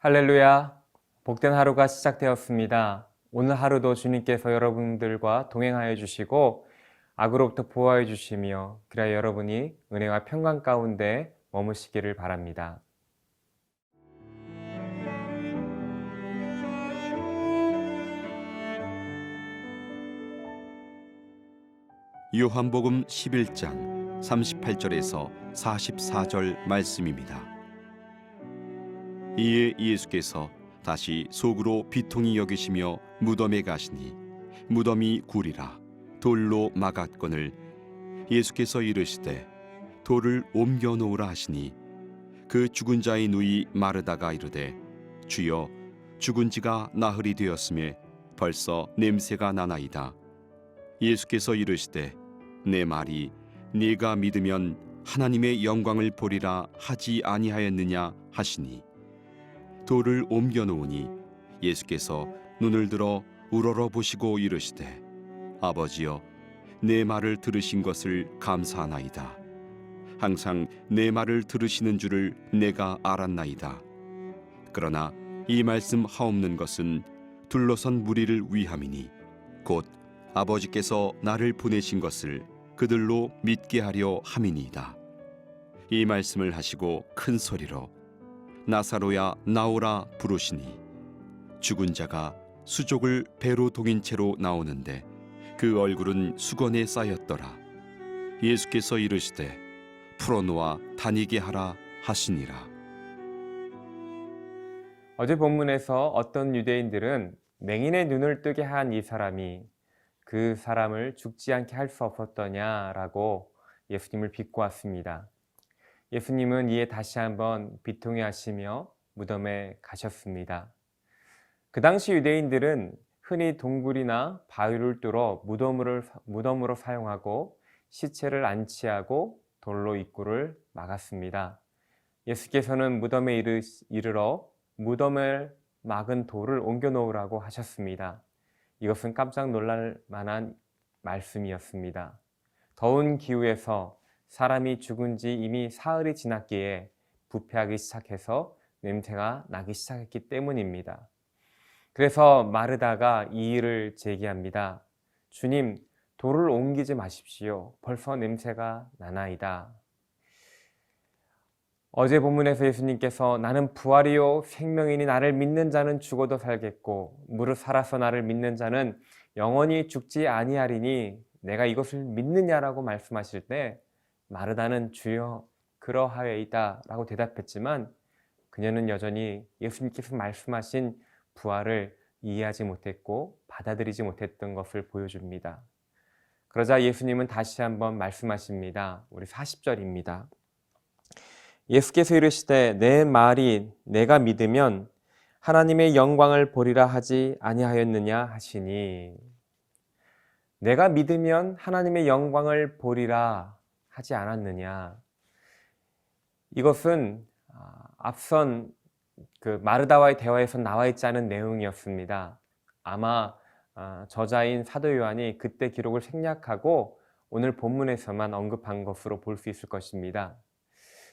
할렐루야! 복된 하루가 시작되었습니다. 오늘 하루도 주님께서 여러분들과 동행하여 주시고 악으로부터 보호하여 주시며 그래야 여러분이 은혜와 평강 가운데 머무시기를 바랍니다. 요한복음 11장 38절에서 44절 말씀입니다. 이에 예수께서 다시 속으로 비통히 여기시며 무덤에 가시니 무덤이 굴이라 돌로 막았거늘 예수께서 이르시되 돌을 옮겨 놓으라 하시니 그 죽은 자의 누이 마르다가 이르되 주여 죽은 지가 나흘이 되었음에 벌써 냄새가 나나이다. 예수께서 이르시되 내 말이 네가 믿으면 하나님의 영광을 보리라 하지 아니하였느냐 하시니 돌을 옮겨 놓으니 예수께서 눈을 들어 우러러 보시고 이르시되 아버지여 내 말을 들으신 것을 감사하나이다. 항상 내 말을 들으시는 줄을 내가 알았나이다. 그러나 이 말씀 하옵는 것은 둘러선 무리를 위함이니 곧 아버지께서 나를 보내신 것을 그들로 믿게 하려 함이니이다. 이 말씀을 하시고 큰 소리로 나사로야 나오라 부르시니 죽은 자가 수족을 배로 동인 채로 나오는데 그 얼굴은 수건에 쌓였더라. 예수께서 이르시되 풀어놓아 다니게 하라 하시니라. 어제 본문에서 어떤 유대인들은 맹인의 눈을 뜨게 한 이 사람이 그 사람을 죽지 않게 할 수 없었더냐라고 예수님을 비꼬았습니다. 예수님은 이에 다시 한번 비통해 하시며 무덤에 가셨습니다. 그 당시 유대인들은 흔히 동굴이나 바위를 뚫어 무덤으로 사용하고 시체를 안치하고 돌로 입구를 막았습니다. 예수께서는 무덤에 이르러 무덤을 막은 돌을 옮겨 놓으라고 하셨습니다. 이것은 깜짝 놀랄 만한 말씀이었습니다. 더운 기후에서 사람이 죽은 지 이미 사흘이 지났기에 부패하기 시작해서 냄새가 나기 시작했기 때문입니다. 그래서 마르다가 이 일을 제기합니다. 주님, 돌을 옮기지 마십시오. 벌써 냄새가 나나이다. 어제 본문에서 예수님께서 나는 부활이요 생명이니 나를 믿는 자는 죽어도 살겠고 무릇 살아서 나를 믿는 자는 영원히 죽지 아니하리니 내가 이것을 믿느냐라고 말씀하실 때 마르다는 주여 그러하여이다 라고 대답했지만 그녀는 여전히 예수님께서 말씀하신 부활을 이해하지 못했고 받아들이지 못했던 것을 보여줍니다. 그러자 예수님은 다시 한번 말씀하십니다. 우리 40절입니다. 예수께서 이르시되 내 말이 내가 믿으면 하나님의 영광을 보리라 하지 아니하였느냐 하시니 내가 믿으면 하나님의 영광을 보리라 하지 않았느냐. 이것은 앞선 그 마르다와의 대화에서 나와 있지 않은 내용이었습니다. 아마 저자인 사도 요한이 그때 기록을 생략하고 오늘 본문에서만 언급한 것으로 볼 수 있을 것입니다.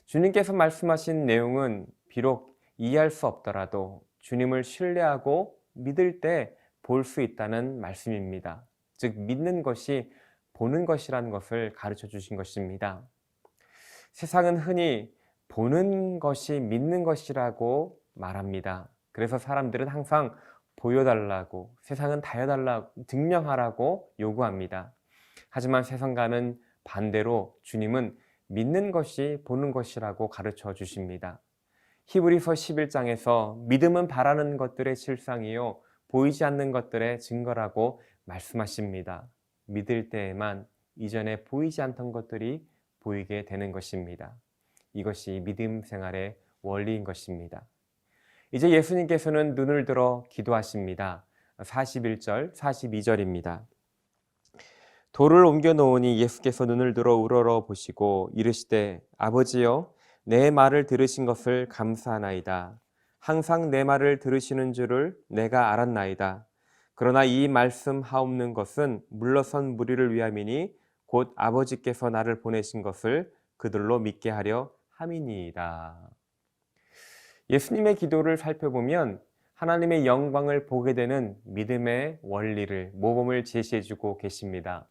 주님께서 말씀하신 내용은 비록 이해할 수 없더라도 주님을 신뢰하고 믿을 때 볼 수 있다는 말씀입니다. 즉 믿는 것이 보는 것이라는 것을 가르쳐 주신 것입니다. 세상은 흔히 보는 것이 믿는 것이라고 말합니다. 그래서 사람들은 항상 보여달라고, 세상은 증명하라고 요구합니다. 하지만 세상과는 반대로 주님은 믿는 것이 보는 것이라고 가르쳐 주십니다. 히브리서 11장에서 믿음은 바라는 것들의 실상이요 보이지 않는 것들의 증거라고 말씀하십니다. 믿을 때에만 이전에 보이지 않던 것들이 보이게 되는 것입니다. 이것이 믿음 생활의 원리인 것입니다. 이제 예수님께서는 눈을 들어 기도하십니다. 41절, 42절입니다. 돌을 옮겨 놓으니 예수께서 눈을 들어 우러러 보시고 이르시되 아버지여 내 말을 들으신 것을 감사하나이다. 항상 내 말을 들으시는 줄을 내가 알았나이다. 그러나 이 말씀 하옵는 것은 물러선 무리를 위함이니 곧 아버지께서 나를 보내신 것을 그들로 믿게 하려 함이니이다. 예수님의 기도를 살펴보면 하나님의 영광을 보게 되는 믿음의 원리를, 모범을 제시해주고 계십니다.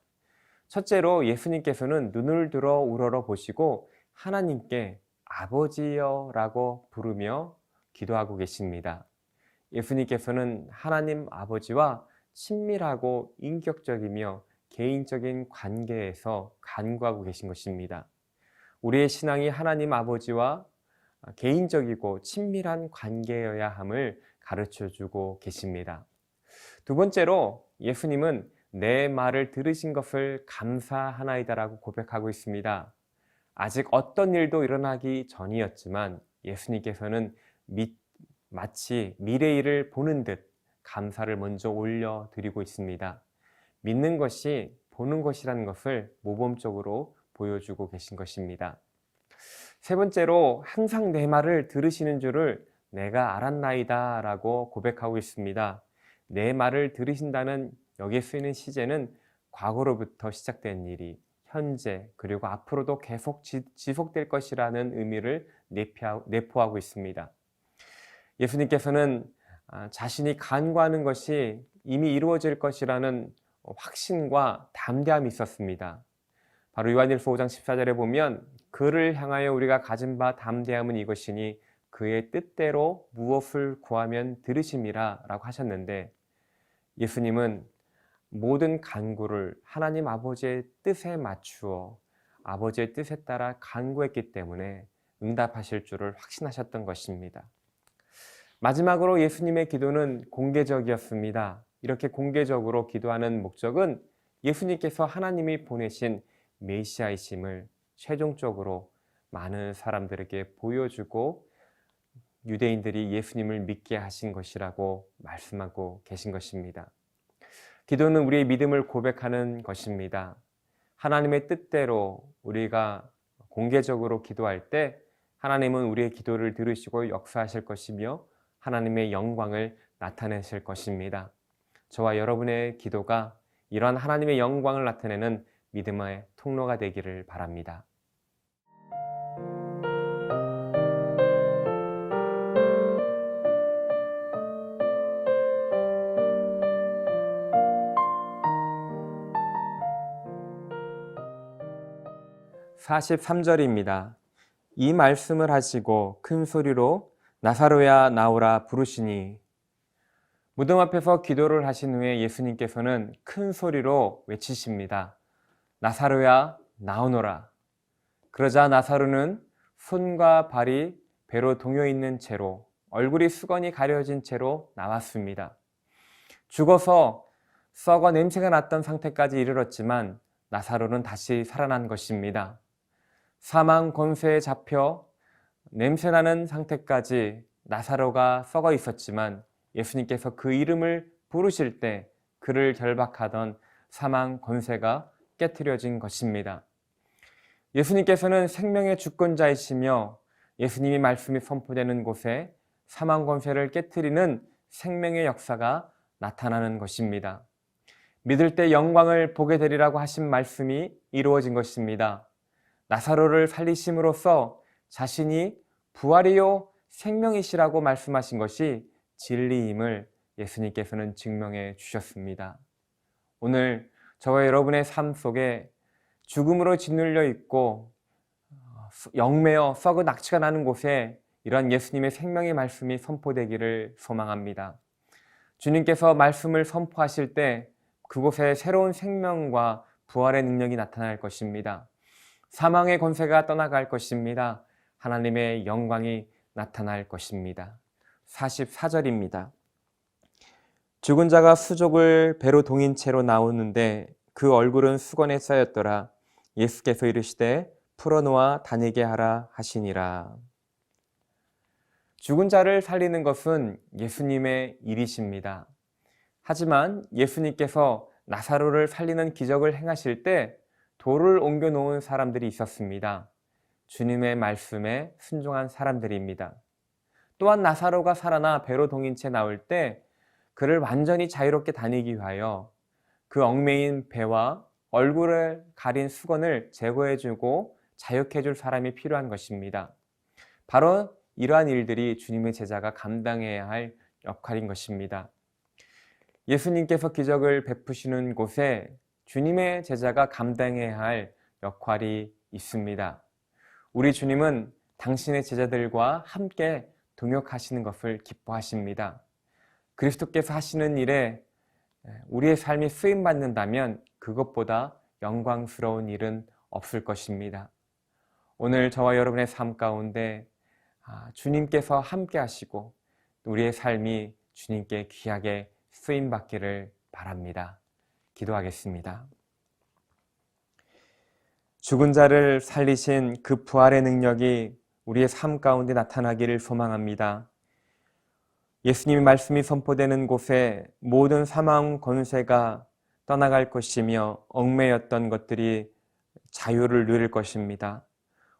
첫째로 예수님께서는 눈을 들어 우러러 보시고 하나님께 아버지여 라고 부르며 기도하고 계십니다. 예수님께서는 하나님 아버지와 친밀하고 인격적이며 개인적인 관계에서 간구하고 계신 것입니다. 우리의 신앙이 하나님 아버지와 개인적이고 친밀한 관계여야 함을 가르쳐주고 계십니다. 두 번째로 예수님은 내 말을 들으신 것을 감사하나이다라고 고백하고 있습니다. 아직 어떤 일도 일어나기 전이었지만 예수님께서는 마치 미래 일을 보는 듯 감사를 먼저 올려드리고 있습니다. 믿는 것이 보는 것이라는 것을 모범적으로 보여주고 계신 것입니다. 세 번째로 항상 내 말을 들으시는 줄을 내가 알았나이다 라고 고백하고 있습니다. 내 말을 들으신다는 여기에 쓰이는 시제는 과거로부터 시작된 일이 현재 그리고 앞으로도 계속 지속될 것이라는 의미를 내포하고 있습니다. 예수님께서는 자신이 간구하는 것이 이미 이루어질 것이라는 확신과 담대함이 있었습니다. 바로 요한일서 5장 14절에 보면 그를 향하여 우리가 가진 바 담대함은 이것이니 그의 뜻대로 무엇을 구하면 들으심이라 라고 하셨는데, 예수님은 모든 간구를 하나님 아버지의 뜻에 맞추어 아버지의 뜻에 따라 간구했기 때문에 응답하실 줄을 확신하셨던 것입니다. 마지막으로 예수님의 기도는 공개적이었습니다. 이렇게 공개적으로 기도하는 목적은 예수님께서 하나님이 보내신 메시아이심을 최종적으로 많은 사람들에게 보여주고 유대인들이 예수님을 믿게 하신 것이라고 말씀하고 계신 것입니다. 기도는 우리의 믿음을 고백하는 것입니다. 하나님의 뜻대로 우리가 공개적으로 기도할 때 하나님은 우리의 기도를 들으시고 역사하실 것이며 하나님의 영광을 나타내실 것입니다. 저와 여러분의 기도가 이러한 하나님의 영광을 나타내는 믿음의 통로가 되기를 바랍니다. (43절입니다) 이 말씀을 하시고 큰 소리로 나사로야 나오라 부르시니. 무덤 앞에서 기도를 하신 후에 예수님께서는 큰 소리로 외치십니다. 나사로야 나오너라. 그러자 나사로는 손과 발이 배로 동여 있는 채로 얼굴이 수건이 가려진 채로 나왔습니다. 죽어서 썩어 냄새가 났던 상태까지 이르렀지만 나사로는 다시 살아난 것입니다. 사망 권세에 잡혀 냄새나는 상태까지 나사로가 썩어 있었지만 예수님께서 그 이름을 부르실 때 그를 결박하던 사망 권세가 깨트려진 것입니다. 예수님께서는 생명의 주권자이시며 예수님이 말씀이 선포되는 곳에 사망 권세를 깨트리는 생명의 역사가 나타나는 것입니다. 믿을 때 영광을 보게 되리라고 하신 말씀이 이루어진 것입니다. 나사로를 살리심으로써 자신이 부활이요 생명이시라고 말씀하신 것이 진리임을 예수님께서는 증명해 주셨습니다. 오늘 저와 여러분의 삶 속에 죽음으로 짓눌려 있고 영매어 썩은 낙취가 나는 곳에 이러한 예수님의 생명의 말씀이 선포되기를 소망합니다. 주님께서 말씀을 선포하실 때 그곳에 새로운 생명과 부활의 능력이 나타날 것입니다. 사망의 권세가 떠나갈 것입니다. 하나님의 영광이 나타날 것입니다. 44절입니다. 죽은 자가 수족을 배로 동인 채로 나오는데 그 얼굴은 수건에 쌓였더라. 예수께서 이르시되 풀어놓아 다니게 하라 하시니라. 죽은 자를 살리는 것은 예수님의 일이십니다. 하지만 예수님께서 나사로를 살리는 기적을 행하실 때 돌을 옮겨 놓은 사람들이 있었습니다. 주님의 말씀에 순종한 사람들입니다. 또한 나사로가 살아나 배로 동인 채 나올 때 그를 완전히 자유롭게 다니기 위하여 그 얽매인 배와 얼굴을 가린 수건을 제거해주고 자유케 해줄 사람이 필요한 것입니다. 바로 이러한 일들이 주님의 제자가 감당해야 할 역할인 것입니다. 예수님께서 기적을 베푸시는 곳에 주님의 제자가 감당해야 할 역할이 있습니다. 우리 주님은 당신의 제자들과 함께 동역하시는 것을 기뻐하십니다. 그리스도께서 하시는 일에 우리의 삶이 쓰임받는다면 그것보다 영광스러운 일은 없을 것입니다. 오늘 저와 여러분의 삶 가운데 주님께서 함께 하시고 우리의 삶이 주님께 귀하게 쓰임받기를 바랍니다. 기도하겠습니다. 죽은 자를 살리신 그 부활의 능력이 우리의 삶 가운데 나타나기를 소망합니다. 예수님의 말씀이 선포되는 곳에 모든 사망 권세가 떠나갈 것이며 얽매였던 것들이 자유를 누릴 것입니다.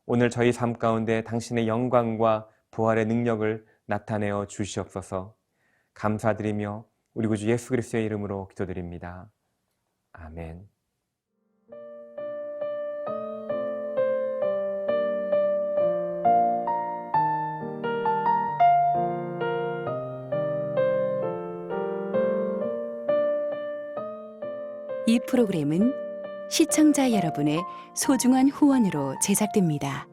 오늘 저희 삶 가운데 당신의 영광과 부활의 능력을 나타내어 주시옵소서. 감사드리며 우리 구주 예수 그리스도의 이름으로 기도드립니다. 아멘. 이 프로그램은 시청자 여러분의 소중한 후원으로 제작됩니다.